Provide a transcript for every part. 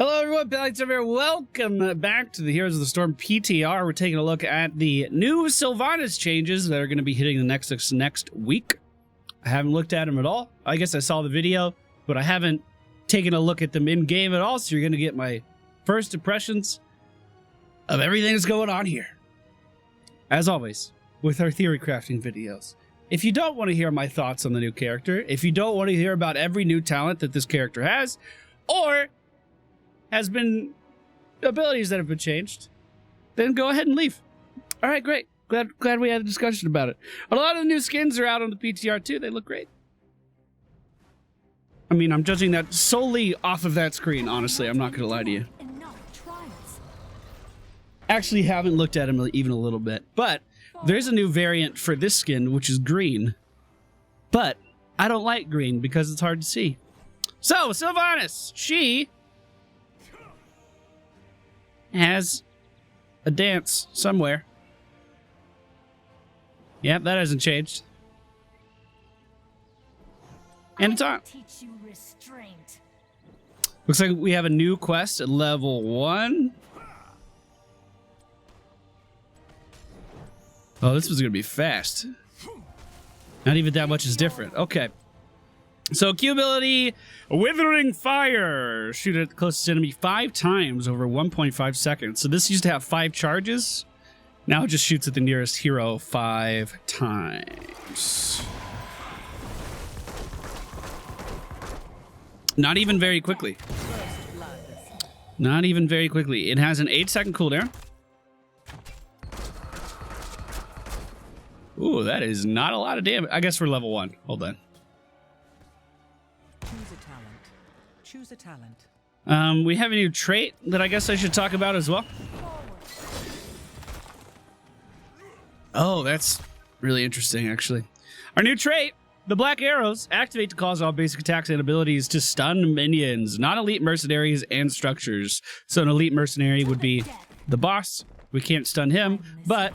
Hello everyone, MFPallytime here. Welcome back to the Heroes of the Storm PTR. We're taking a look at the new Sylvanas changes that are going to be hitting the Nexus next week. I haven't looked at them at all. I guess I saw the video, but I haven't taken a look at them in-game at all, so you're going to get my first impressions of everything that's going on here. As always, with our Theorycrafting videos. If you don't want to hear my thoughts on the new character, if you don't want to hear about every new talent that this character has, or has been abilities that have been changed, then go ahead and leave. All right, great. Glad we had a discussion about it. A lot of the new skins are out on the PTR too. They look great. I mean, I'm judging that solely off of that screen, honestly. I'm not going to lie to you. Actually haven't looked at him even a little bit. But there's a new variant for this skin, which is green. But I don't like green because it's hard to see. So, Sylvanas, she has a dance somewhere. Yep, that hasn't changed. And it's on. Looks like we have a new quest at level 1. Oh, this was going to be fast. Not even that much is different. Okay. So, Q ability, Withering Fire. Shoot at the closest enemy 5 times over 1.5 seconds. So this used to have 5 charges. Now it just shoots at the nearest hero 5 times. Not even very quickly. Not even very quickly. It has an 8-second cooldown. Ooh, that is not a lot of damage. I guess for level 1. Hold on. Choose a talent. We have a new trait that I guess I should talk about as well. Oh, that's really interesting, actually. Our new trait, the black arrows, activate to cause all basic attacks and abilities to stun minions, non-elite mercenaries, and structures. So an elite mercenary would be the boss. We can't stun him, but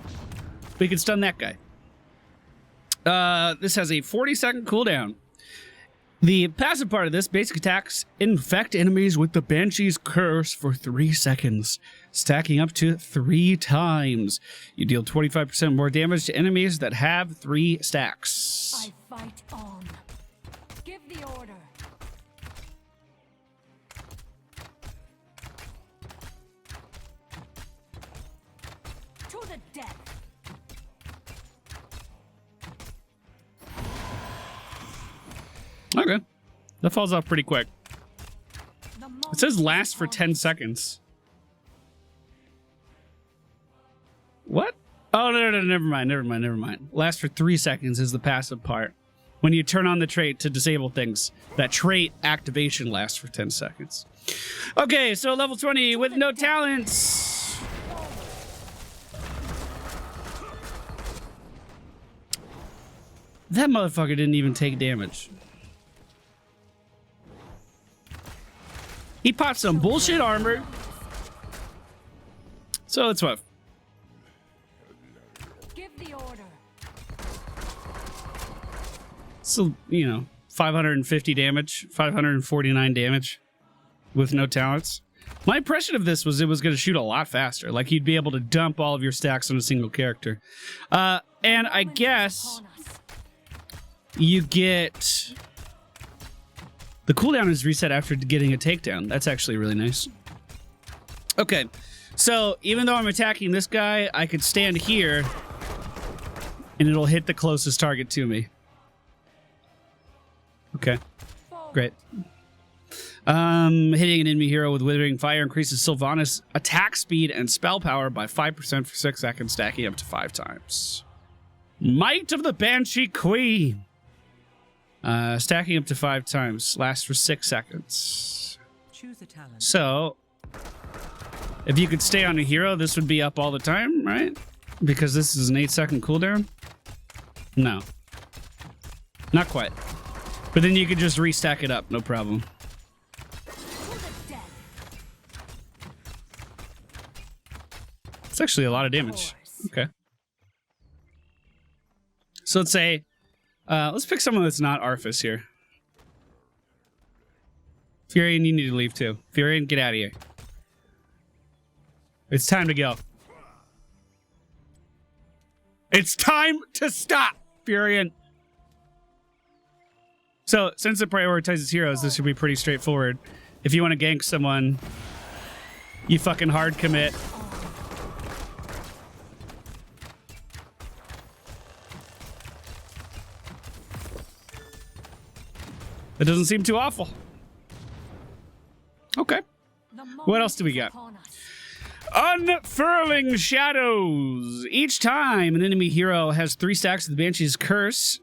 we can stun that guy. This has a 40-second cooldown. The passive part of this, basic attacks infect enemies with the Banshee's Curse for 3 seconds, stacking up to 3 times. You deal 25% more damage to enemies that have 3 stacks. I fight on. Give the order. To the death. Okay. That falls off pretty quick. It says last for 10 seconds. What? Oh, no, never mind. Last for 3 seconds is the passive part. When you turn on the trait to disable things, that trait activation lasts for 10 seconds. Okay, so level 20 with no talents. That motherfucker didn't even take damage. He popped some bullshit armor. So it's what? Give the order. So, you know, 550 damage, 549 damage with no talents. My impression of this was it was going to shoot a lot faster. Like you'd be able to dump all of your stacks on a single character. And I guess you get... The cooldown is reset after getting a takedown. That's actually really nice. Okay, so even though I'm attacking this guy, I could stand here and it'll hit the closest target to me. Okay, great. Hitting an enemy hero with Withering Fire increases Sylvanas' attack speed and spell power by 5% for 6 seconds, stacking up to 5 times. Might of the Banshee Queen. Stacking up to 5 times. Lasts for 6 seconds. Choose a talent. So, if you could stay on a hero, this would be up all the time, right? Because this is an 8-second cooldown? No. Not quite. But then you could just restack it up, no problem. It's actually a lot of damage. Okay. So let's say... let's pick someone that's not Arthas here. Furion, you need to leave too. Furion, get out of here. It's time to go. It's time to stop, Furion. So, since it prioritizes heroes, this should be pretty straightforward. If you want to gank someone, you fucking hard commit. That doesn't seem too awful. Okay. What else do we got? Unfurling Shadows. Each time an enemy hero has 3 stacks of the Banshee's Curse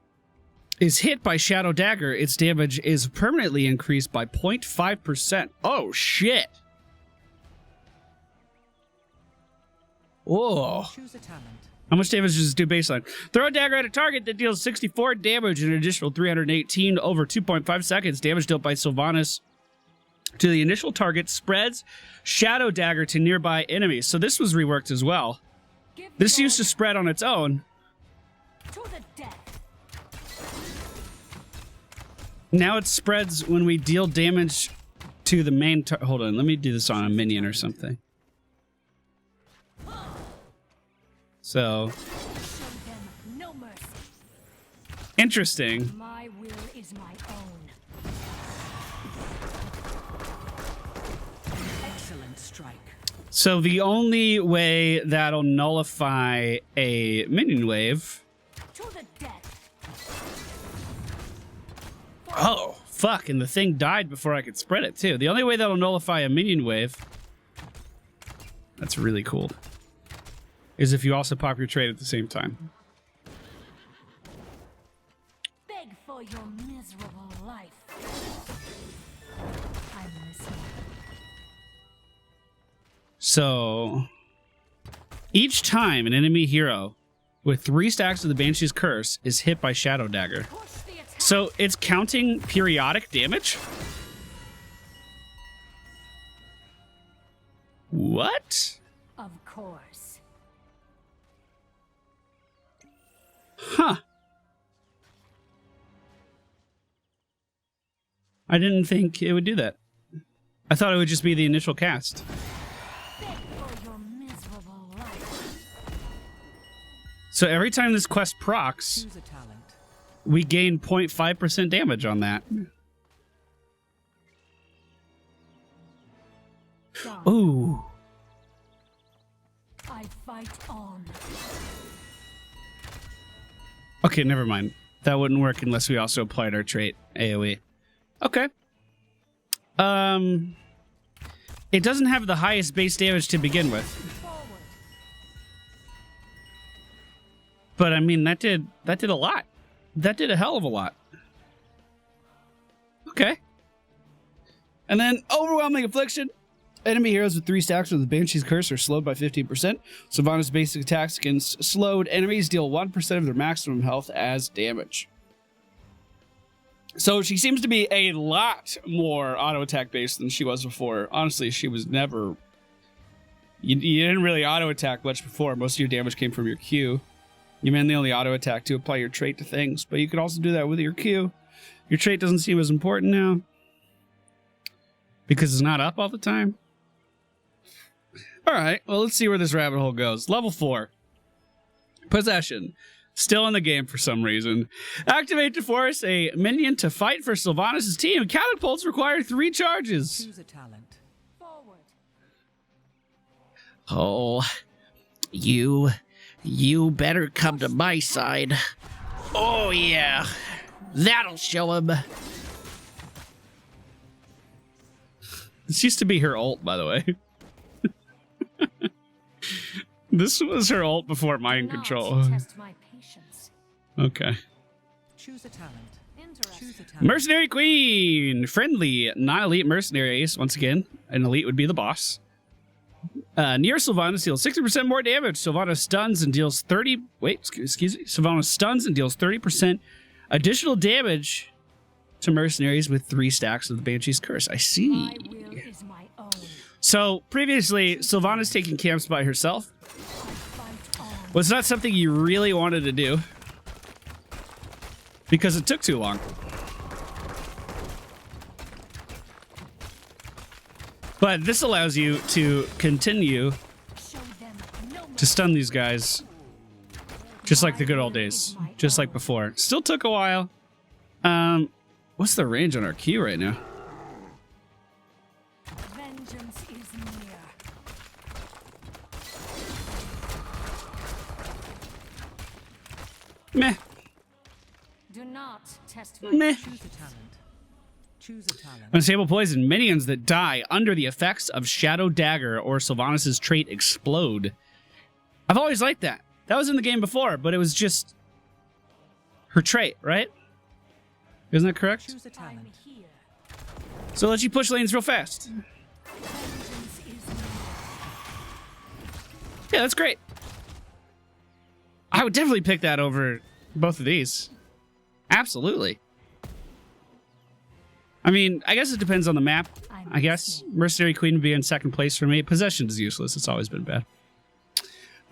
is hit by Shadow Dagger, its damage is permanently increased by 0.5%. Oh, shit. Whoa. Choose a talent. How much damage does this do baseline? Throw a dagger at a target that deals 64 damage and an additional 318 over 2.5 seconds. Damage dealt by Sylvanas to the initial target spreads Shadow Dagger to nearby enemies. So this was reworked as well. This used to spread on its own. To the death. Now it spreads when we deal damage to the main target. Hold on, let me do this on a minion or something. So, Show them no mercy. interesting. My will is my own. Excellent strike. So the only way that'll nullify a minion wave. To the death. Oh, fuck, and the thing died before I could spread it too. The only way that'll nullify a minion wave, that's really cool, is if you also pop your trait at the same time. Beg for your miserable life. I'm listening. So, each time an enemy hero with 3 stacks of the Banshee's Curse is hit by Shadow Dagger. Push the attack. So, it's counting periodic damage? What? Of course. Huh. I didn't think it would do that. I thought it would just be the initial cast. Beg for your miserable life. So every time this quest procs, Choose a talent. we gain 0.5% damage on that. Done. Ooh. I fight on. Okay, never mind. That wouldn't work unless we also applied our trait, AoE. Okay. It doesn't have the highest base damage to begin with. Forward. But I mean, that did a lot. That did a hell of a lot. Okay. And then Overwhelming Affliction. Enemy heroes with 3 stacks of the Banshee's Curse are slowed by 15%. Sylvanas' basic attacks against slowed enemies deal 1% of their maximum health as damage. So she seems to be a lot more auto-attack based than she was before. Honestly, she was never... You didn't really auto-attack much before. Most of your damage came from your Q. You mainly only auto-attack to apply your trait to things, but you could also do that with your Q. Your trait doesn't seem as important now because it's not up all the time. All right, well, let's see where this rabbit hole goes. Level 4. Possession. Still in the game for some reason. Activate to force a minion to fight for Sylvanas' team. Catapults require 3 charges. Choose a talent. Forward. Oh, you better come to my side. Oh, yeah. That'll show him. This used to be her ult, by the way. This was her ult before mind Not control. Test my patience. Okay. Choose a talent. Interesting. Choose a talent. Mercenary Queen. Friendly, non-elite mercenaries. Once again, an elite would be the boss. Near Sylvanas deals 60% more damage. Sylvanas stuns and deals 30... Wait, excuse me. Sylvanas stuns and deals 30% additional damage to mercenaries with 3 stacks of the Banshee's Curse. I see. My will is my own. So, previously, Sylvanas taking camps by herself I fight on. was not something you really wanted to do because it took too long. But this allows you to continue Show them no to stun these guys just like the good old days, just like before. Still took a while. What's the range on our Q right now? vengeance is near. Meh. Do not test my Meh. Choose a talent. Choose a talent. Unstable poison. Minions that die under the effects of Shadow Dagger or Sylvanas' trait explode. I've always liked that. That was in the game before, but it was just her trait, right? Isn't that correct? Choose a I'm talent. here. So it lets you push lanes real fast. Vengeance is near. Yeah, that's great. I would definitely pick that over both of these. Absolutely. I mean, I guess it depends on the map. I guess Mercenary Queen would be in second place for me. Possession is useless. It's always been bad.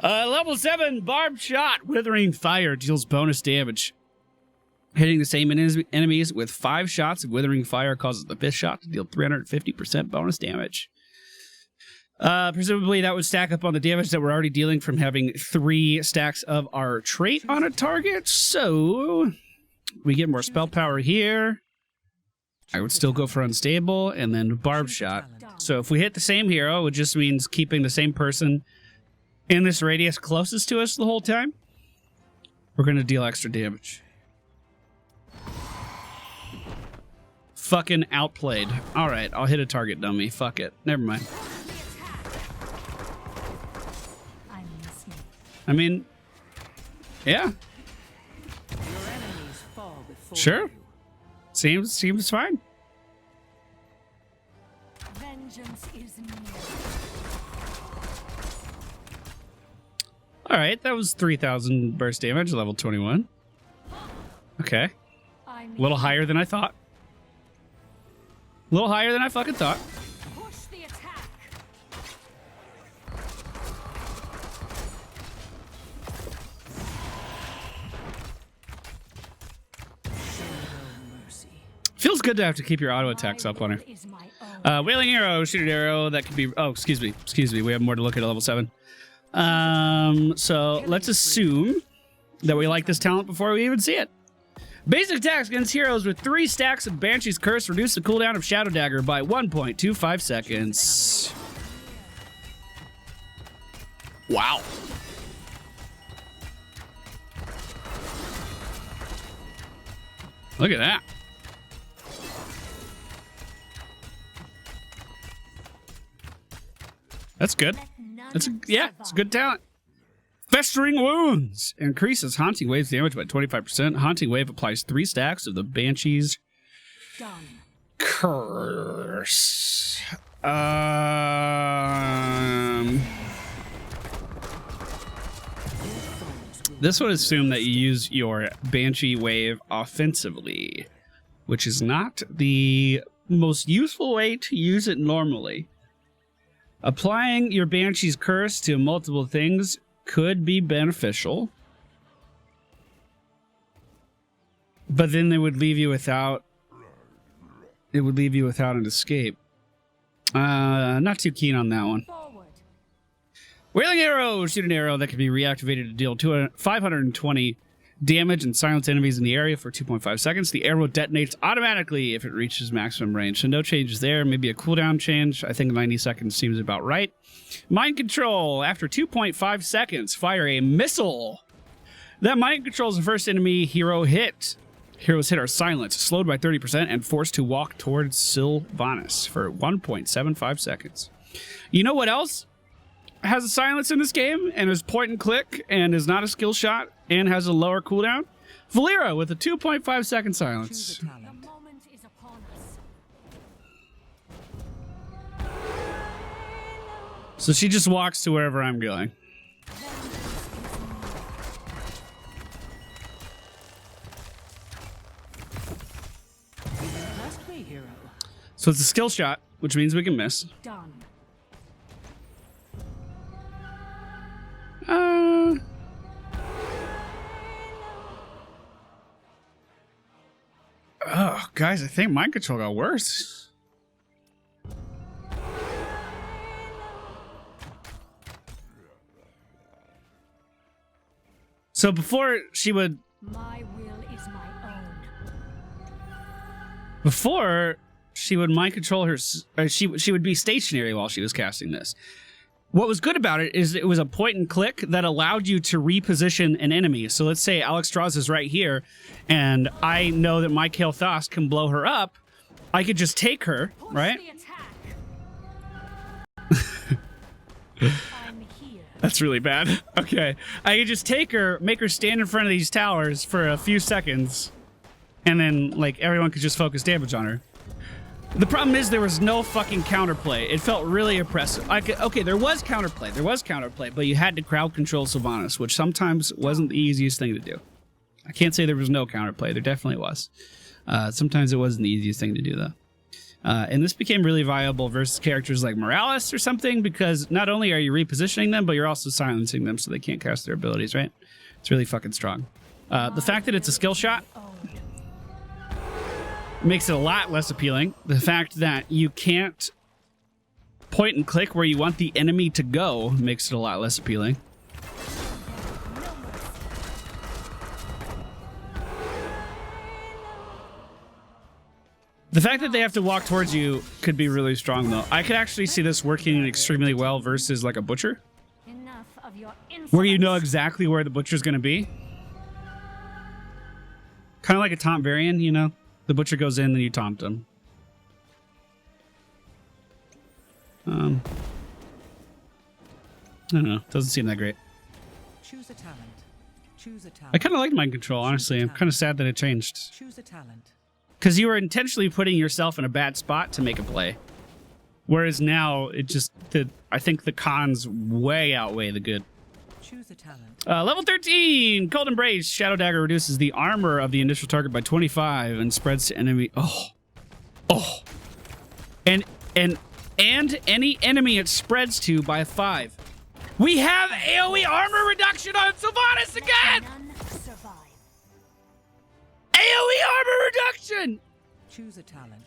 Level 7, Barbed Shot. Withering Fire deals bonus damage. Hitting the same enemies with 5 shots of Withering Fire causes the 5th shot to deal 350% bonus damage. Presumably that would stack up on the damage that we're already dealing from having 3 stacks of our trait on a target. So we get more spell power here. I would still go for Unstable and then Barbed Shot. So if we hit the same hero, it just means keeping the same person in this radius closest to us the whole time. We're going to deal extra damage. Fucking outplayed. All right, I'll hit a target dummy. Fuck it. Never mind. I'm listening. I mean, yeah, Your enemies fall before sure. you. Seems fine. Vengeance is near. All right, that was 3,000 burst damage, level 21. Okay, I'm a little higher than I thought. A little higher than I fucking thought. push the attack. Feels good to have to keep your auto attacks up on her. Is my own. Wailing arrow, shooting arrow. That could be. Oh, excuse me. We have more to look at level 7. So let's assume that we like this talent before we even see it. Basic attacks against heroes with 3 stacks of Banshee's Curse reduce the cooldown of Shadow Dagger by 1.25 seconds. Wow. Look at that. That's good. It's a good talent. Festering Wounds increases Haunting Wave's damage by 25%. Haunting Wave applies 3 stacks of the Banshee's Done. Curse. This would assume that you use your Banshee Wave offensively, which is not the most useful way to use it normally. Applying your Banshee's Curse to multiple things could be beneficial, but then it would leave you without an escape. Not too keen on that one. Forward. Wailing arrow, shoot an arrow that can be reactivated to deal 520 damage and silence enemies in the area for 2.5 seconds. The arrow detonates automatically if it reaches maximum range. So no changes there. Maybe a cooldown change. I think 90 seconds seems about right. Mind control. After 2.5 seconds, fire a missile. That mind controls the first enemy hero hit. Heroes hit are silenced, slowed by 30%, and forced to walk towards Sylvanas for 1.75 seconds. You know what else has a silence in this game and is point and click and is not a skill shot and has a lower cooldown? Valera with a 2.5 second Choose silence. a talent. The moment is upon us. So she just walks to wherever I'm going. Must be hero. So it's a skill shot, which means we can miss. Done. Oh, guys, I think mind control got worse. So before she would... My will is my own. Before she would mind control her... she would be stationary while she was casting this. What was good about it is it was a point and click that allowed you to reposition an enemy. So let's say Alex Strauss is right here, and I know that my Kael'thas can blow her up. I could just take her, right? I'm here. That's really bad. Okay. I could just take her, make her stand in front of these towers for a few seconds, and then, like, everyone could just focus damage on her. The problem is there was no fucking counterplay. It felt really oppressive. Okay, there was counterplay, but you had to crowd control Sylvanas, which sometimes wasn't the easiest thing to do. I can't say there was no counterplay. There definitely was. Sometimes it wasn't the easiest thing to do, though. And this became really viable versus characters like Morales or something, because not only are you repositioning them, but you're also silencing them so they can't cast their abilities, right? It's really fucking strong. The fact that it's a skill shot makes it a lot less appealing. The fact that you can't point and click where you want the enemy to go makes it a lot less appealing. The fact that they have to walk towards you could be really strong, though. I could actually see this working extremely well versus like a butcher, Enough of your where you know exactly where the butcher's going to be. Kind of like a taunt variant, you know? The butcher goes in, then you taunt him. I don't know. Doesn't seem that great. Choose a talent. Choose a talent. I kind of like mind control, honestly. I'm kind of sad that it changed. Choose a talent. Because you were intentionally putting yourself in a bad spot to make a play. Whereas now, it just... I think the cons way outweigh the good. Choose a talent. Level 13! Cold Embrace. Shadow Dagger reduces the armor of the initial target by 25 and spreads to enemy... Oh. And any enemy it spreads to by 5. We have AoE armor reduction on Sylvanas again! None survive. AoE armor reduction! Choose a talent.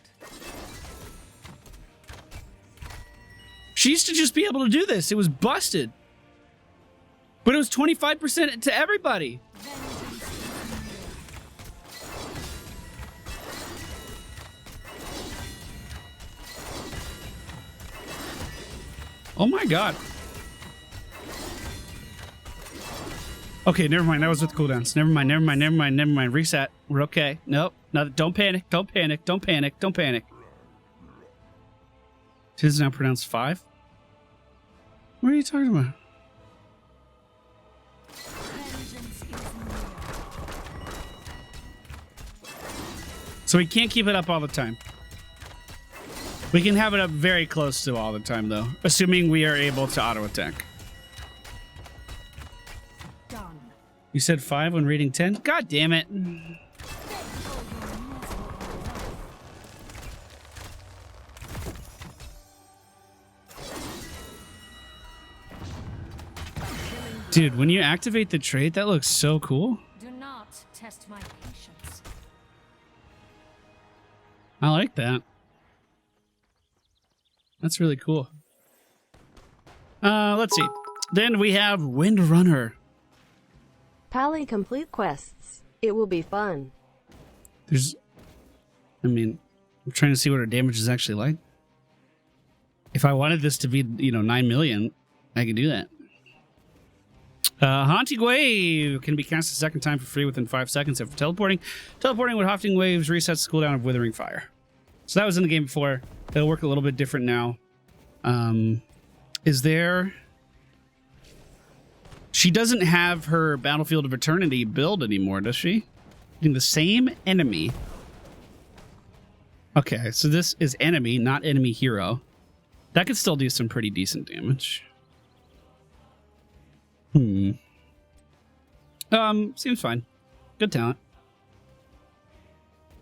She used to just be able to do this. It was busted. But it was 25% to everybody. Oh my god. Okay, never mind. That was with cooldowns. Never mind. Reset. We're okay. Nope. No, don't panic. Don't panic. It is now pronounced 5? What are you talking about? So we can't keep it up all the time. We can have it up very close to all the time, though, assuming we are able to auto-attack. Done. You said 5 when reading 10? God damn it. Dude, when you activate the trait, that looks so cool. Do not test my patience. I like that. That's really cool. Let's see. Then we have Windrunner. Pally complete quests. It will be fun. I'm trying to see what our damage is actually like. If I wanted this to be, 9 million, I could do that. Haunting Wave can be cast a second time for free within 5 seconds after teleporting. Teleporting with Haunting Waves resets the cooldown of Withering Fire. So that was in the game before. It'll work a little bit different now. Is there... She doesn't have her Battlefield of Eternity build anymore, does she? The same enemy. Okay, so this is enemy, not enemy hero. That could still do some pretty decent damage. Seems fine. Good talent.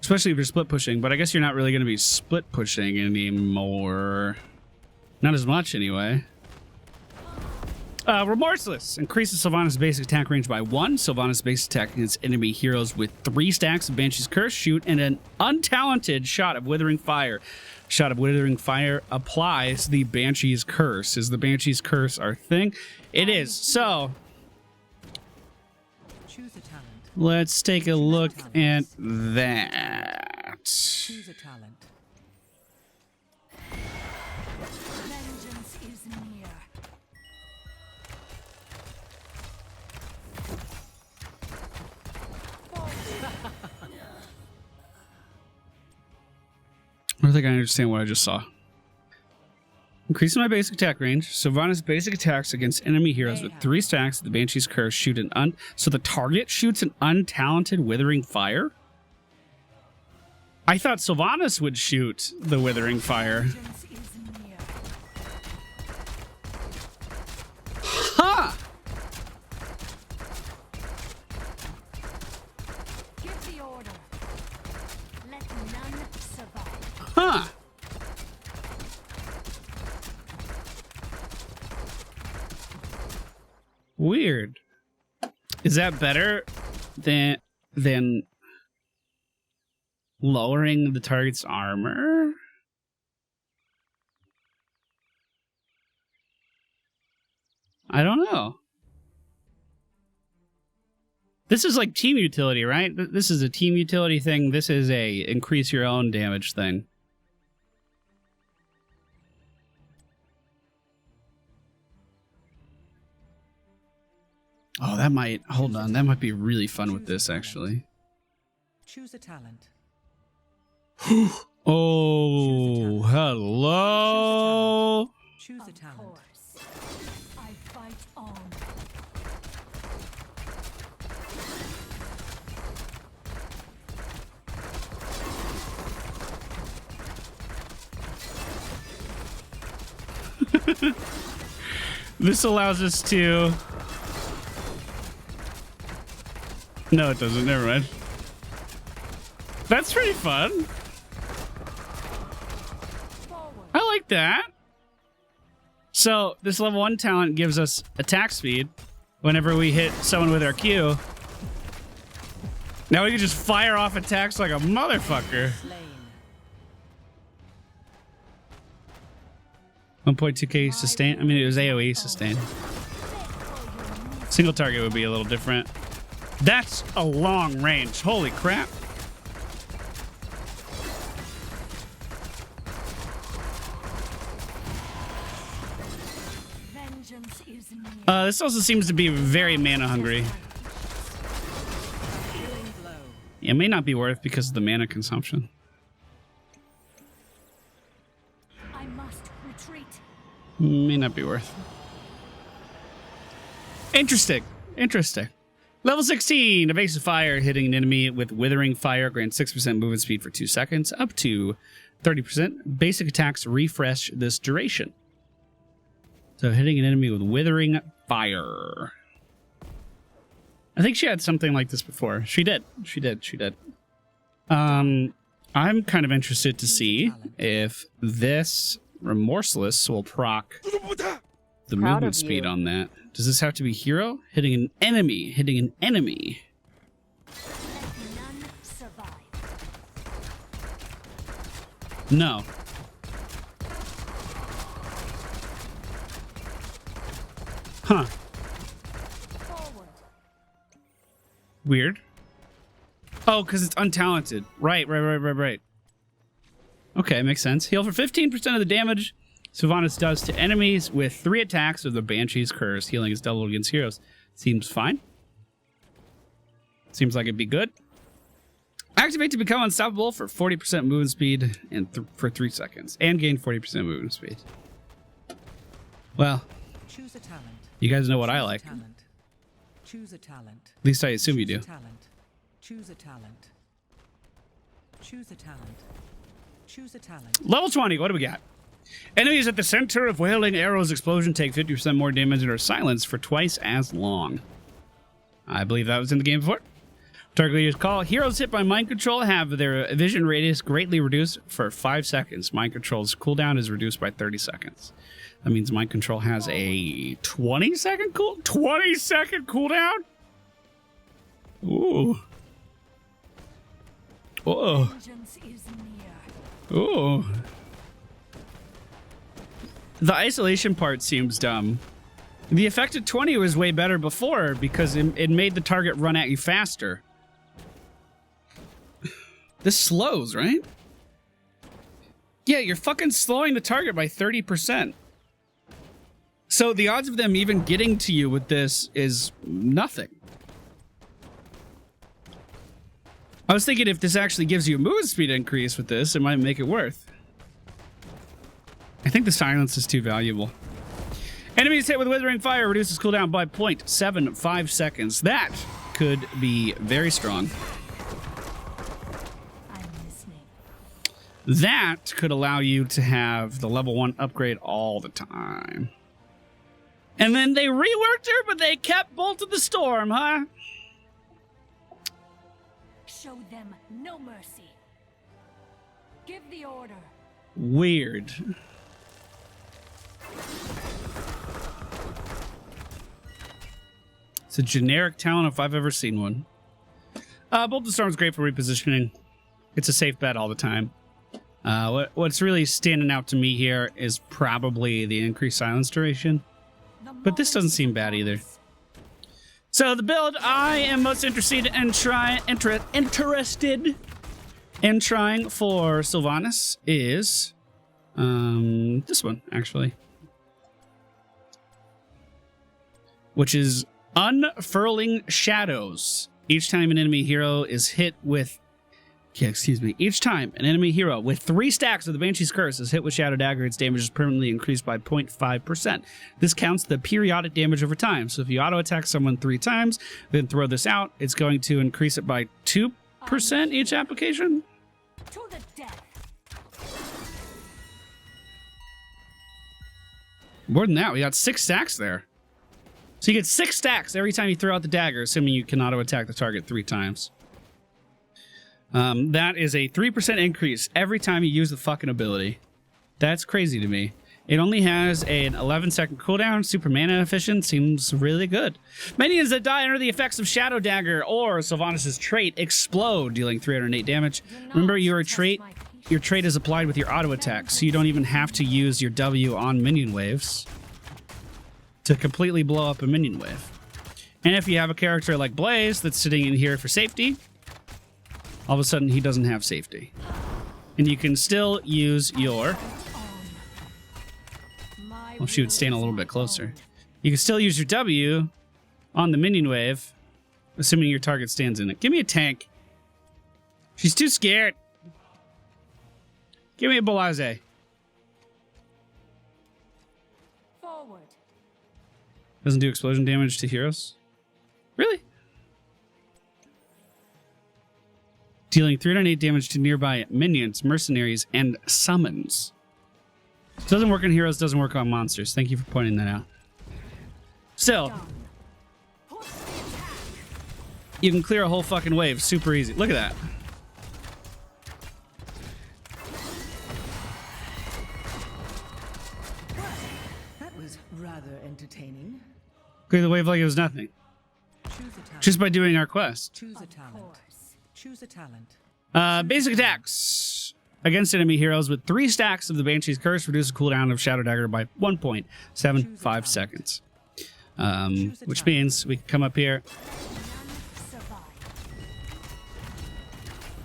Especially if you're split pushing, but I guess you're not really going to be split pushing anymore. Not as much, anyway. Remorseless. Increases Sylvanas' basic attack range by 1. Sylvanas' basic attack against enemy heroes with 3 stacks of Banshee's Curse, shoot, and an untalented shot of Withering Fire. Shot of Withering Fire applies the Banshee's Curse. Is the Banshee's Curse our thing? It is. So, Let's take a look at that. Choose a talent. Vengeance is near. I don't think I understand what I just saw. Increasing my basic attack range. Sylvanas' basic attacks against enemy heroes with 3 stacks of the Banshee's Curse shoot an so the target shoots an untalented Withering Fire? I thought Sylvanas would shoot the Withering Fire. Vengeance is near. Ha! Give the order. Let none survive. Huh! Weird. Is that better than lowering the target's armor? I don't know. This is like team utility, right? This is a team utility thing. This is a increase your own damage thing. Oh, that might... Hold on. That might be really fun with this, actually. Choose a talent. Oh, hello. Choose a Of talent. course. I fight on. This allows us to... No, it doesn't. Never mind. That's pretty fun. Forward. I like that. So, this level 1 talent gives us attack speed whenever we hit someone with our Q. Now we can just fire off attacks like a motherfucker. Slain. 1.2k sustain. I mean, it was AoE sustain. Single target would be a little different. That's a long range. Holy crap. Vengeance is near. This also seems to be very mana hungry. Killing blow. It may not be worth because of the mana consumption. I must retreat. May not be worth. Interesting. Interesting. Level 16, evasive fire, hitting an enemy with withering fire, grants 6% movement speed for 2 seconds, up to 30%. Basic attacks refresh this duration. So hitting an enemy with withering fire. I think she had something like this before. She did. She did. She did. I'm kind of interested to see if this Remorseless will proc the Proud movement of speed you. on that. Does this have to be hero? Hitting an enemy. Hitting an enemy. Let none survive. No. Huh. Forward. Weird. Oh, because it's untalented. Right. Okay, makes sense. Heal for 15% of the damage Sylvanas does to enemies with 3 attacks of the Banshee's Curse. Healing is doubled against heroes. Seems fine. Seems like it'd be good. Activate to become unstoppable for 40% movement speed and for 3 seconds. And gain 40% movement speed. Well, Choose a talent. you guys know what I Choose a like. talent. Choose a talent. At least I assume you Choose do. a talent. Choose a talent. Choose a talent. Choose a talent. Level 20, what do we got? Enemies at the center of Wailing Arrow's explosion take 50% more damage and are silenced for twice as long. I believe that was in the game before. Target leader's call. Heroes hit by mind control have their vision radius greatly reduced for 5 seconds. Mind control's cooldown is reduced by 30 seconds. That means mind control has a 20-second cooldown? Ooh. Whoa. Vengeance is near. Ooh. The isolation part seems dumb. The effect of 20 was way better before because it made the target run at you faster. This slows, right? Yeah, you're fucking slowing the target by 30%. So the odds of them even getting to you with this is nothing. I was thinking if this actually gives you a movement speed increase with this, it might make it worth. I think the silence is too valuable. Enemies hit with Withering Fire reduces cooldown by 0.75 seconds. That could be very strong. I'm listening. That could allow you to have the level 1 upgrade all the time. And then they reworked her, but they kept Bolt of the Storm, huh? Show them no mercy. Give the order. Weird. It's a generic talent if I've ever seen one. Bolt of the Storm is great for repositioning. It's a safe bet all the time. What's really standing out to me here is probably the increased silence duration. But this doesn't seem bad either. So the build I am most interested in trying for Sylvanas is this one actually, which is Unfurling Shadows. Each time an enemy hero is hit with each time an enemy hero with 3 stacks of the Banshee's Curse is hit with Shadow Dagger, its damage is permanently increased by 0.5%. This counts the periodic damage over time. So if you auto-attack someone 3 times, then throw this out, it's going to increase it by 2% each application. To the death. More than that, we got 6 stacks there. So you get 6 stacks every time you throw out the dagger, assuming you can auto-attack the target 3 times. That is a 3% increase every time you use the fucking ability. That's crazy to me. It only has an 11-second cooldown. Super mana efficient seems really good. Minions that die under the effects of Shadow Dagger or Sylvanas' trait explode, dealing 308 damage. Remember, your trait is applied with your auto attack, so you don't even have to use your W on minion waves to completely blow up a minion wave. And if you have a character like Blaze that's sitting in here for safety, all of a sudden he doesn't have safety. And you can still use your... Well, she would stand a little bit closer. You can still use your W on the minion wave, assuming your target stands in it. Give me a tank. She's too scared. Give me a Balaze. Forward. Doesn't do explosion damage to heroes? Really? Dealing 308 damage to nearby minions, mercenaries, and summons. It doesn't work on heroes, doesn't work on monsters. Thank you for pointing that out. Still, you can clear a whole fucking wave super easy. Look at that. That was rather entertaining. Clear the wave like it was nothing. Choose a talent. Just by doing our quest. Choose a talent. Choose a talent. Basic attacks. Against enemy heroes with 3 stacks of the Banshee's Curse, reduce the cooldown of Shadow Dagger by 1.75 seconds. Which means we can come up here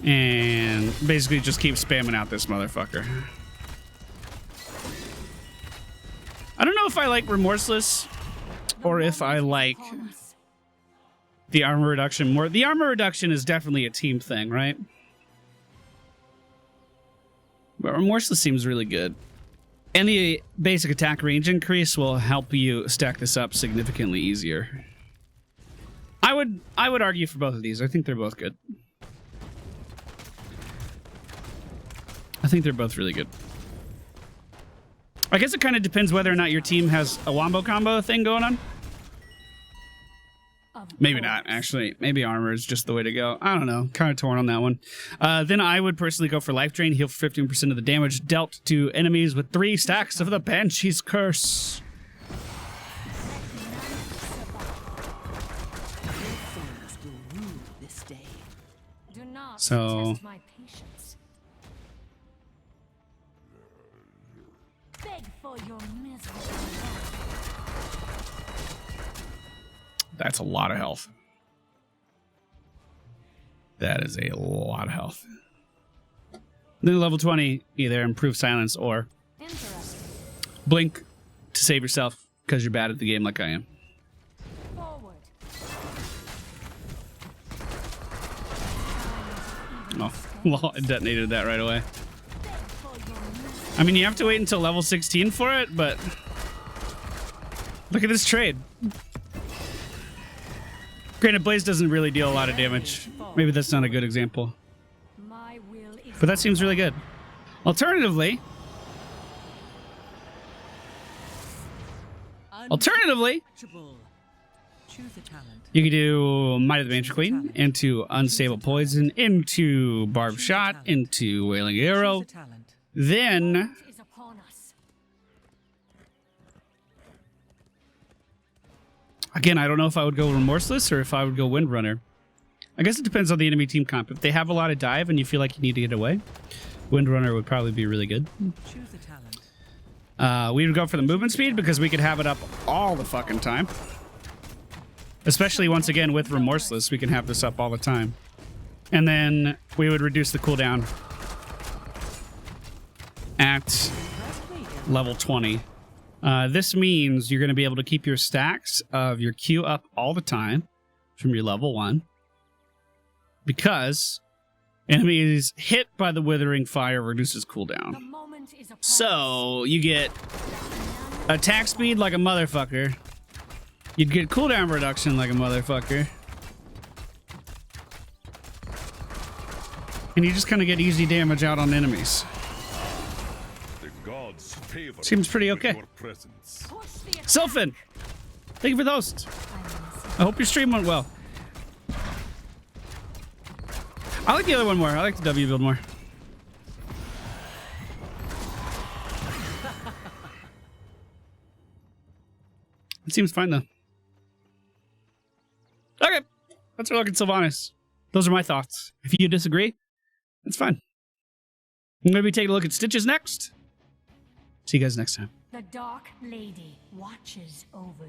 and basically just keep spamming out this motherfucker. I don't know if I like Remorseless or if I like the armor reduction more. The armor reduction is definitely a team thing, right? But Remorseless seems really good. And the basic attack range increase will help you stack this up significantly easier. I would argue for both of these. I think they're both good. I think they're both really good. I guess it kind of depends whether or not your team has a wombo combo thing going on. Maybe not, actually. Maybe armor is just the way to go. I don't know. Kind of torn on that one. Then I would personally go for Life Drain. Heal for 15% of the damage dealt to enemies with 3 stacks of the Banshee's Curse. Do not So... test my patience. Beg for your miserable life. That's a lot of health. That is a lot of health. Then level 20, either improve silence or Interesting. blink to save yourself because you're bad at the game like I am. Forward. Oh, well, I detonated that right away. I mean, you have to wait until level 16 for it, but look at this trade. Granted, Blaze doesn't really deal a lot of damage. Maybe that's not a good example. My will is But that seems really good. Alternatively, Untouchable. Choose a talent. you could do Might of the Mage Queen into Unstable Poison, into Barbed Shot, into Wailing Arrow. Choose a talent. Then is upon us. again, I don't know if I would go Remorseless or if I would go Windrunner. I guess it depends on the enemy team comp. If they have a lot of dive and you feel like you need to get away, Windrunner would probably be really good. Choose a talent. We would go for the movement speed because we could have it up all the fucking time. Especially once again with Remorseless, we can have this up all the time. And then we would reduce the cooldown at level 20. This means you're going to be able to keep your stacks of your Q up all the time from your level 1. Because enemies hit by the Withering Fire reduces cooldown. The moment is upon us. So you get attack speed like a motherfucker. You'd get cooldown reduction like a motherfucker. And you just kind of get easy damage out on enemies. The gods favor Seems pretty with okay. your presence. Push the attack. Sylphin, thank you for the host. I hope your stream went well. I like the other one more. I like the W build more. It seems fine though. Okay, let's look at Sylvanas. Those are my thoughts. If you disagree, that's fine. I'm gonna be taking a look at Stitches next. See you guys next time. The Dark Lady watches over